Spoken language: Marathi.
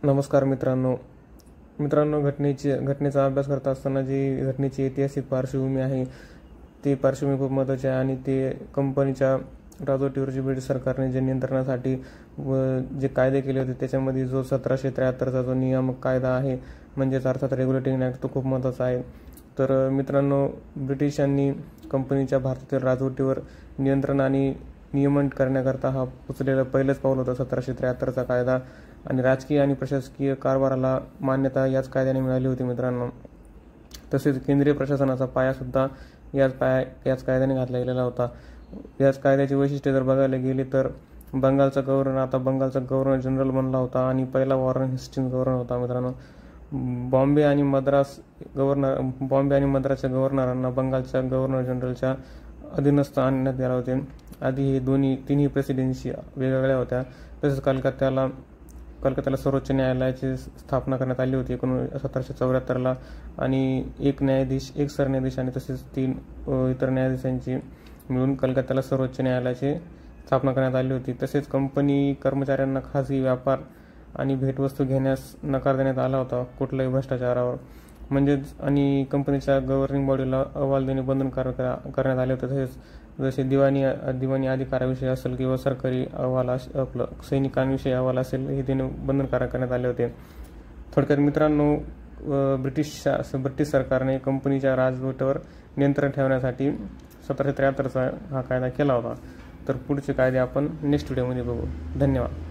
नमस्कार मित्रांनो, घटनेचा अभ्यास करत असताना जी घटनेची ऐतिहासिक पार्श्वभूमी आहे ती पार्श्वभूमी खूप महत्त्वाची आहे आणि ते कंपनीच्या राजवटीवरची ब्रिटिश सरकारने जे नियंत्रणासाठी जे कायदे केले होते त्याच्यामध्ये जो 1773चा जो नियामक कायदा आहे म्हणजेच अर्थात रेग्युलेटिंग ॲक्ट तो खूप महत्त्वाचा आहे। तर मित्रांनो, ब्रिटिशांनी कंपनीच्या भारतातील राजवटीवर नियंत्रण आणि नियमन करण्याकरता हा उचललेला पहिलंच पाऊल होता 1773चा कायदा आणि राजकीय आणि प्रशासकीय कारभाराला मान्यता याच कायद्याने मिळाली होती मित्रांनो। तसेच केंद्रीय प्रशासनाचा पायासुद्धा याच कायद्याने घातला गेलेला होता। याच कायद्याची वैशिष्ट्ये जर बघायला गेली तर बंगालचा गव्हर्नर जनरल बनला होता आणि पहिला वॉरेन हेस्टिंग्ज गव्हर्नर होता मित्रांनो। बॉम्बे आणि मद्रासच्या गव्हर्नरांना बंगालच्या गव्हर्नर जनरलच्या अधीनस्थ आणण्यात आले होते। आधी हे तिन्ही प्रेसिडेन्सी वेगवेगळ्या होत्या। तसेच कलकत्त्याला सर्वोच्च न्यायालयाची स्थापना करण्यात आली होती 1774ला आणि एक सरन्यायाधीश आणि तसेच 3 इतर न्यायाधीशांची मिळून कलकत्त्याला सर्वोच्च न्यायालयाची स्थापना करण्यात आली होती। तसेच कंपनी कर्मचाऱ्यांना खाजगी व्यापार आणि भेटवस्तू घेण्यास नकार देण्यात आला होता कुठल्याही भ्रष्टाचारावर म्हणजेच आणि कंपनीच्या गव्हर्निंग बॉडीला अहवाल देणे बंधनकारक करण्यात आले होते। तसेच जसे दिवाणी अधिकाराविषयी असेल किंवा सरकारी अहवाल आपलं सैनिकांविषयी अहवाल असेल हे देणे बंधनकारक करण्यात आले होते। थोडक्यात मित्रांनो, ब्रिटिश सरकारने कंपनीच्या राजवटीवर नियंत्रण ठेवण्यासाठी 1773चा हा कायदा केला होता। तर पुढचे कायदे आपण नेक्स्ट व्हिडिओमध्ये बघू। धन्यवाद।